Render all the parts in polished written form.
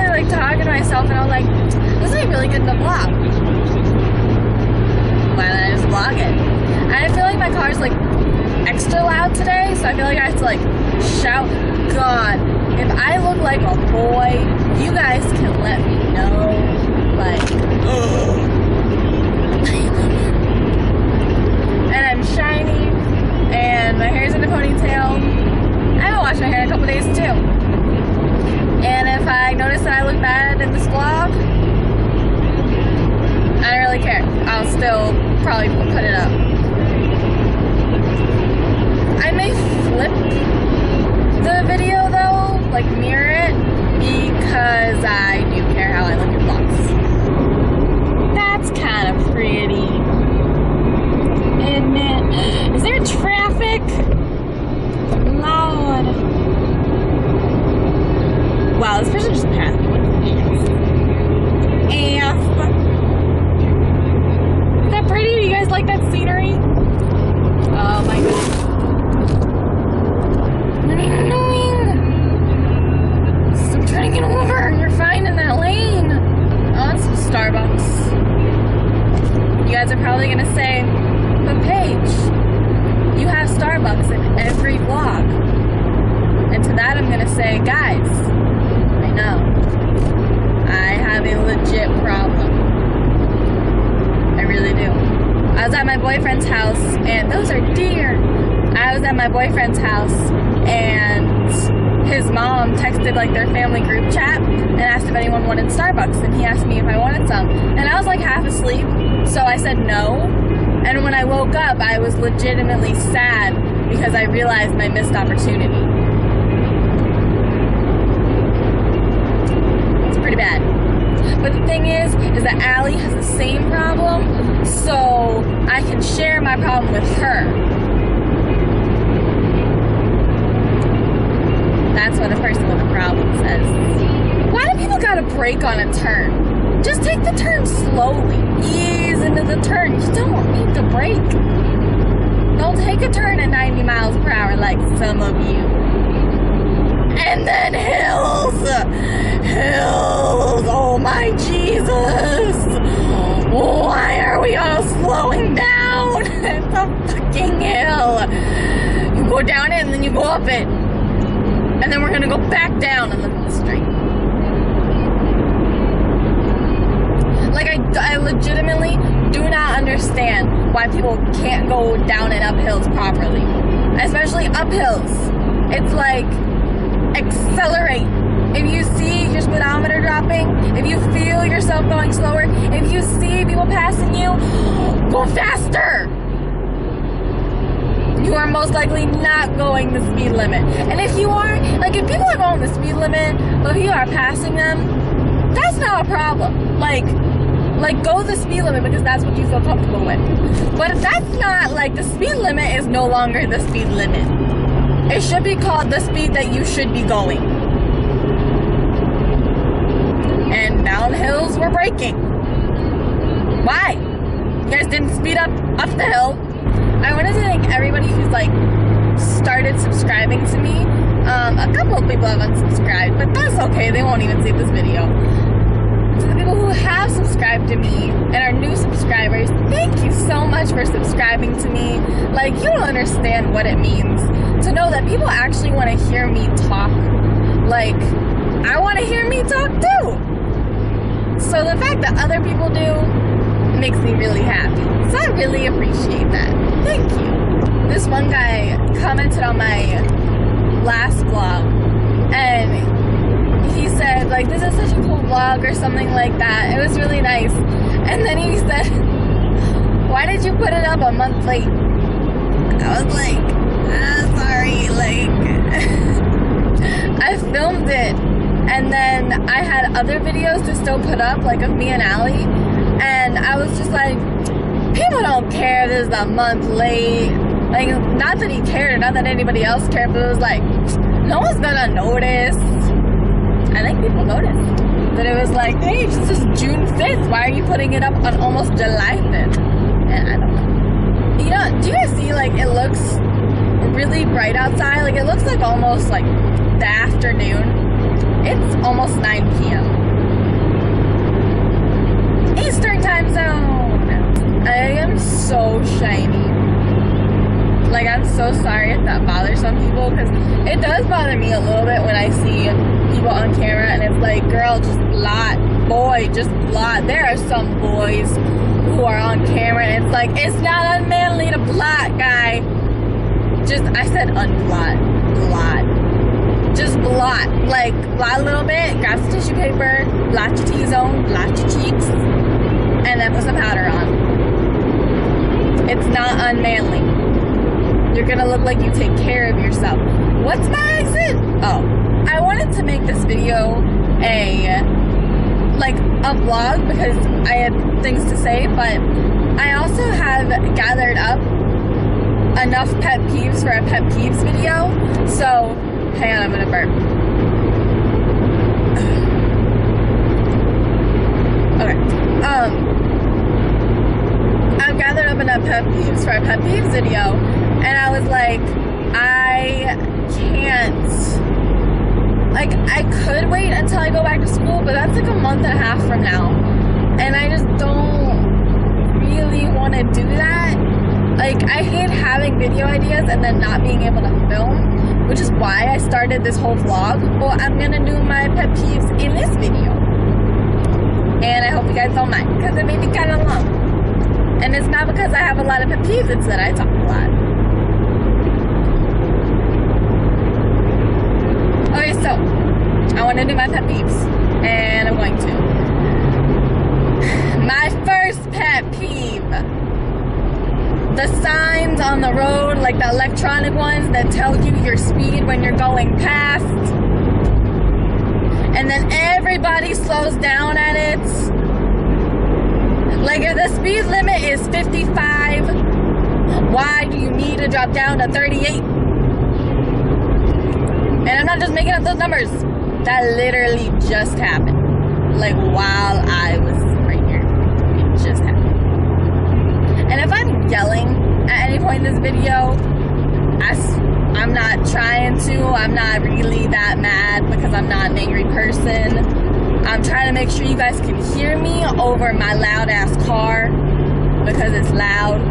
literally like talking to myself, and I was like, this would be really good in the vlog. Why don't I just vlog it? And I feel like my car's like extra loud today, so I feel like I have to like shout. God, if I look like a boy, you guys can let me know. Like, and I'm shiny, and my hair's in a ponytail. I haven't washed my hair in a couple days too. And if I notice that I look bad in this vlog, I don't really care. I'll still probably put it up. I may flip the video though, like mirror it, because I do care how I look in vlogs. That's kind of pretty, isn't it? Is there traffic? Lord. Wow, this person just passed me. What is this? Is that pretty? Do you guys like that scenery? Oh my goodness. What are you doing? Stop trying to get over. You're fine in that lane. Oh, it's some Starbucks. You guys are probably gonna say, but Paige, you have Starbucks in every vlog. And to that I'm gonna say, guys, I know. I have a legit problem. I really do. I was at my boyfriend's house, and those are deer. I was at my boyfriend's house, and his mom texted like their family group chat and asked if anyone wanted Starbucks, and he asked me if I wanted some. And I was like half asleep, so I said no. And when I woke up, I was legitimately sad because I realized my missed opportunity. It's pretty bad. But the thing is that Allie has the same problem, so I can share my problem with her. That's what the person with the problem says. Why do people gotta brake on a turn? Just take the turn slowly. Ease into the turn. You don't need to brake. Don't take a turn at 90 miles per hour like some of you. And then hills. Hills. Oh my Jesus. Why are we all slowing down? It's a fucking hill. You go down it and then you go up it. And then we're gonna go back down and look at the street. Like, I legitimately do not understand why people can't go down and up hills properly. Especially up hills. It's like, accelerate. If you see your speedometer dropping, if you feel yourself going slower, if you see people passing you, go faster. You are most likely not going the speed limit. And if you are, like if people are going the speed limit, but if you are passing them, that's not a problem. Like go the speed limit because that's what you feel comfortable with. But if that's not, like the speed limit is no longer the speed limit. It should be called the speed that you should be going. And down hills we're braking. Why? You guys didn't speed up the hill. I wanted to thank everybody who's like started subscribing to me. A couple of people have unsubscribed, but that's okay. They won't even see this video. To the people who have subscribed to me and are new subscribers, thank you so much for subscribing to me. Like, you don't understand what it means to know that people actually want to hear me talk. Like, I want to hear me talk too. So the fact that other people do makes me really happy. So I really appreciate that. Thank you. This one guy commented on my last vlog, and he said, like, this is such a cool vlog or something like that. It was really nice. And then he said, why did you put it up a month late? I was like, sorry, like, I filmed it, and then I had other videos to still put up, like of me and Allie, and I was just like, people don't care if this is a month late. Like, not that he cared or not that anybody else cared, but it was like, no one's gonna notice. I think people noticed that it was like, hey, it's just June 5th. Why are you putting it up on almost July 5th? And I don't know. You know, do you guys see, like, it looks really bright outside? Like, it looks like almost like the afternoon. It's almost 9 p.m. Eastern time zone. I am so shiny. Like, I'm so sorry if that bothers some people, because it does bother me a little bit when I see people on camera and it's like, girl, just blot. Boy, just blot. There are some boys who are on camera and it's like, it's not unmanly to blot, guy. I said unblot. Blot. Just blot. Like, blot a little bit, grab some tissue paper, blot your T-zone, blot your cheeks, and then put some powder on. It's not unmanly. You're gonna look like you take care of yourself. What's my exit? Oh, I wanted to make this video a vlog because I had things to say, but I also have gathered up enough pet peeves for a pet peeves video. So, hang on, I'm gonna burp. Okay. I've gathered up enough pet peeves for a pet peeves video, and I was like, I can't. Like, I could wait until I go back to school, but that's like a month and a half from now. And I just don't really want to do that. Like, I hate having video ideas and then not being able to film, which is why I started this whole vlog. Well, I'm going to do my pet peeves in this video. And I hope you guys don't mind, because it may be kind of long. And it's not because I have a lot of pet peeves, it's that I talk a lot. Okay, so I want to do my pet peeves, and I'm going to. My first pet peeve: the signs on the road, like the electronic ones that tell you your speed when you're going past, and then everybody slows down at it. Like, if the speed limit is 55, why do you need to drop down to 38? And I'm not just making up those numbers. That literally just happened. Like, while I was right here. It just happened. And if I'm yelling at any point in this video, I'm not trying to. I'm not really that mad because I'm not an angry person. I'm trying to make sure you guys can hear me over my loud ass car because it's loud.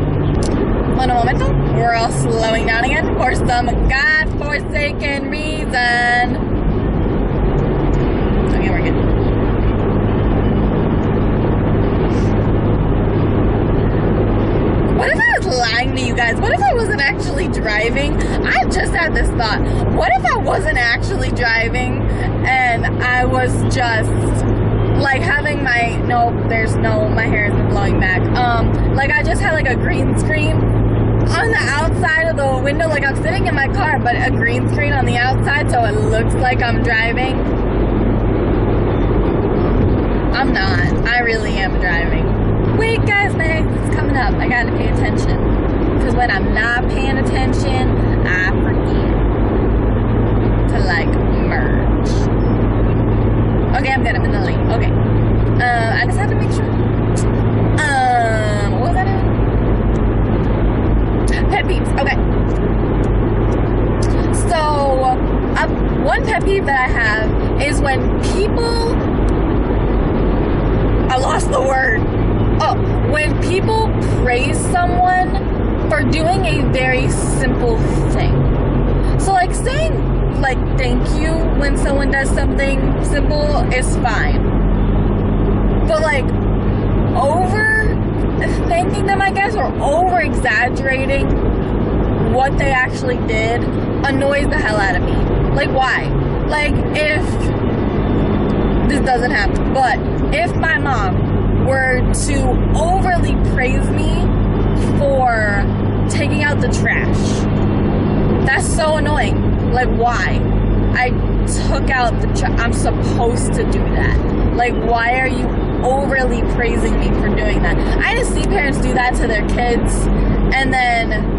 Un momento, we're all slowing down again for some godforsaken reason. Okay, we're good. What if I was lying to you guys? What if I wasn't actually driving? I just had this thought. What if I wasn't actually driving and I was just like having my, my hair has been blowing back. Like I just had like a green screen on the outside of the window, like I'm sitting in my car, but a green screen on the outside so it looks like I'm driving. I'm not. I really am driving. Wait guys, my exit's coming up. I gotta pay attention. Because when I'm not paying attention, I forget to like merge. Okay, I'm good. I'm in the lane. Okay. I just have to make sure. What was that in? Pet peeves. Okay. So, one pet peeve that I have is when people, I lost the word. Oh, when people praise someone for doing a very simple thing. So like saying like thank you when someone does something simple is fine. But like over thanking them, I guess, or over exaggerating what they actually did annoys the hell out of me. Like why? Like if this doesn't happen, but if my mom were to overly praise me for taking out the trash, that's so annoying. Like why? I took out the trash. I'm supposed to do that. Like why are you overly praising me for doing that? I just see parents do that to their kids, and then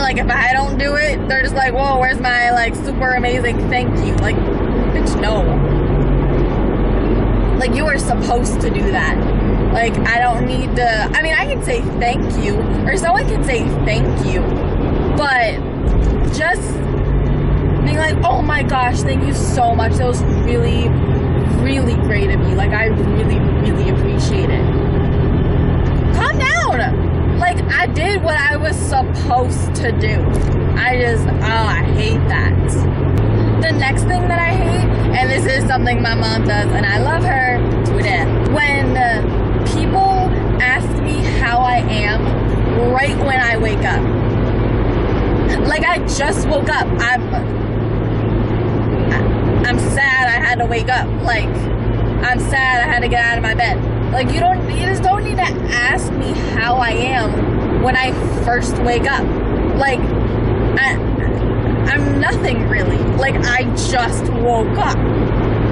like if I don't do it, they're just like, whoa, where's my like super amazing thank you? Like, bitch, no. Like you are supposed to do that. Like, I don't need to, I mean, I can say thank you, or someone can say thank you, but just being like, oh my gosh, thank you so much. That was really, really great of you. Like, I really, really appreciate it. Calm down. Like, I did what I was supposed to do. I hate that. The next thing that I hate, and this is something my mom does, and I love her to a death, when people ask me how I am right when I wake up. Like, I just woke up. I'm sad I had to wake up. Like, I'm sad I had to get out of my bed. Like, you just don't need to ask me how I am when I first wake up. Like, I'm nothing really. Like, I just woke up.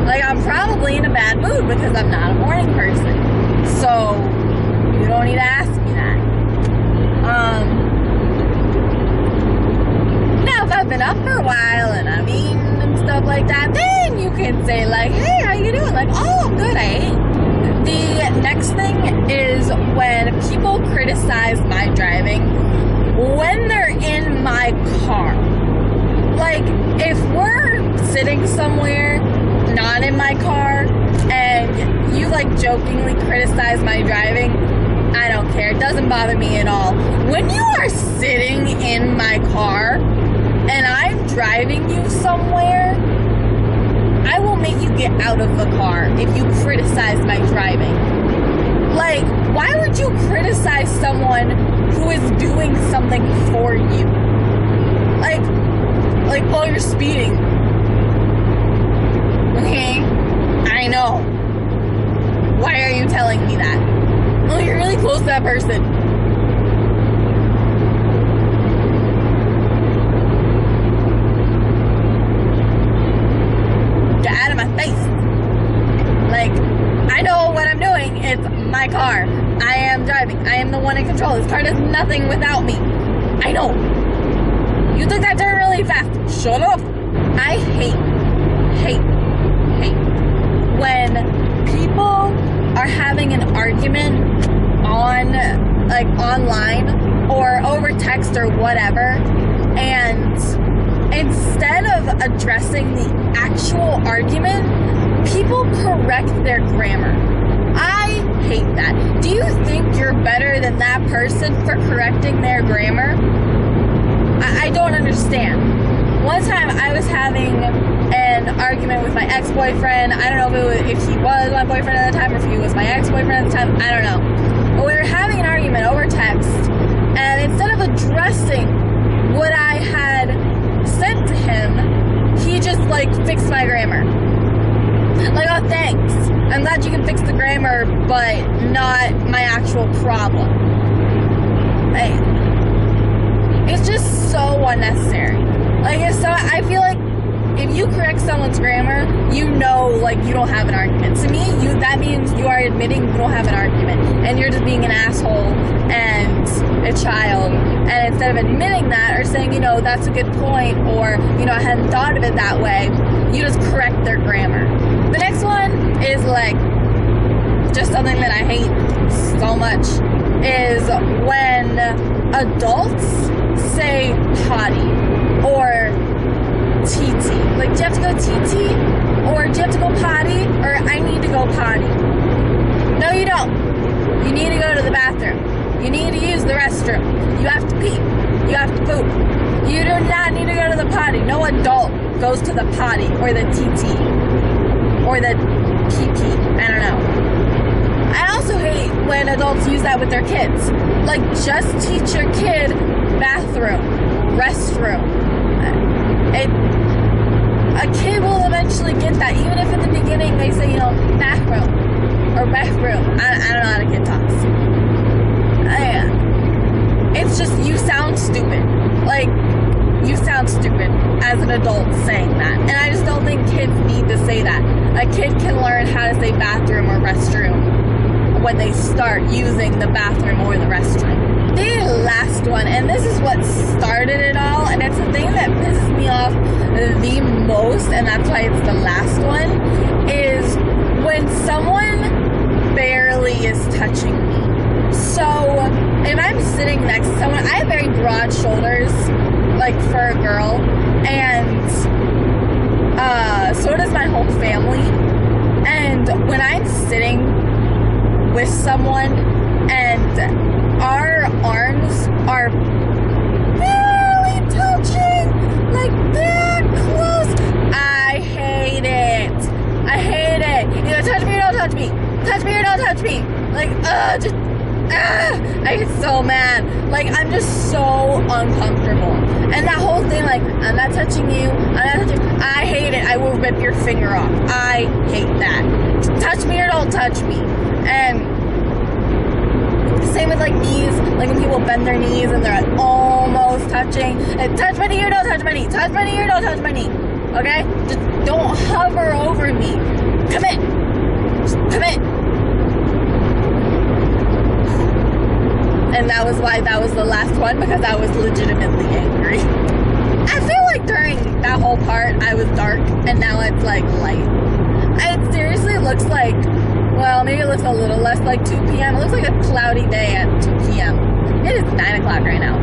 Like, I'm probably in a bad mood because I'm not a morning person. So, you don't need to ask me that. Now, if I've been up for a while and I'm eating and stuff like that, then you can say, like, hey, how you doing? Like, oh, I'm good, I ate. The next thing is when people criticize my driving when they're in my car. Like, if we're sitting somewhere not in my car and you, like, jokingly criticize my driving, I don't care. It doesn't bother me at all. When you are sitting in my car and I'm driving you somewhere, I will make you get out of the car if you criticize my driving. Like, why would you criticize someone who is doing something for you? Like, oh, you're speeding. Okay, I know. Why are you telling me that? Oh, you're really close to that person. Get out of my face. Like, I know what I'm doing. It's my car. I am driving. I am the one in control. This car does nothing without me. I know. You think I turn really fast. Shut up. I hate when people are having an argument on, like, online or over text or whatever, and instead of addressing the actual argument, people correct their grammar. I hate that. Do you think you're better than that person for correcting their grammar? I don't understand. One time I was having an argument with my ex-boyfriend. I don't know if he was my boyfriend at the time or if he was my ex-boyfriend at the time. I don't know. But we were having an argument over text, and instead of addressing what I had sent to him, he just, like, fixed my grammar. Like, oh, thanks. I'm glad you can fix the grammar, but not my actual problem. Like, it's just so unnecessary. Like, I feel like if you correct someone's grammar, you know, like, you don't have an argument. To me, that means you are admitting you don't have an argument, and you're just being an asshole and a child. And instead of admitting that or saying, you know, that's a good point, or, you know, I hadn't thought of it that way, you just correct their grammar. The next one is, like, just something that I hate so much, is when adults say potty or TT. Like, do you have to go TT? Or do you have to go potty? Or I need to go potty. No, you don't. You need to go to the bathroom. You need to use the restroom. You have to pee. You have to poop. You do not need to go to the potty. No adult goes to the potty or the TT or the PP. I don't know. I also hate when adults use that with their kids. Like, just teach your kid bathroom, restroom. A kid will eventually get that, even if in the beginning they say, you know, bathroom or bathroom. I don't know how the kid talks. It's just, you sound stupid. Like, you sound stupid as an adult saying that. And I just don't think kids need to say that. A kid can learn how to say bathroom or restroom when they start using the bathroom or the restroom. The last one, and this is what started it all, and it's the thing that pisses me off the most, and that's why it's the last one, is when someone barely is touching me. So, if I'm sitting next to someone, I have very broad shoulders, like, for a girl, and So does my whole family. And when I'm sitting with someone and our arms are barely touching, like that close, I hate it. I hate it. Either touch me or don't touch me. Touch me or don't touch me. Like, I get so mad. Like, I'm just so uncomfortable. And that whole thing, like, I'm not touching you, I'm not touching you. I hate it. I will rip your finger off. I hate that. Touch me or don't touch me. And same with, like, knees. Like, when people bend their knees and they're like, almost touching. And touch my knee or don't touch my knee. Touch my knee or don't touch my knee. Okay? Just don't hover over me. Come in. Just come in. And that was why that was the last one, because I was legitimately angry. I feel like during that whole part, I was dark, and now it's like light. It seriously looks like, well, maybe it looks a little less like 2 p.m. It looks like a cloudy day at 2 p.m. It is 9 o'clock right now.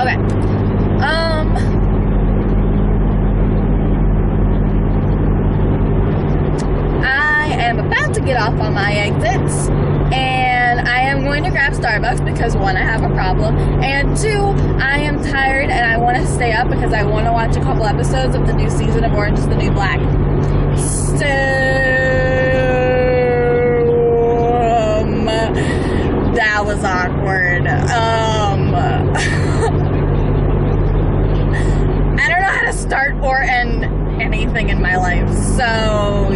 Okay. I am about to get off on my exits, and I am going to grab Starbucks because 1, I have a problem, and 2, I am tired and I want to stay up because I want to watch a couple episodes of the new season of Orange is the New Black. So, that was awkward. I don't know how to start or end anything in my life, so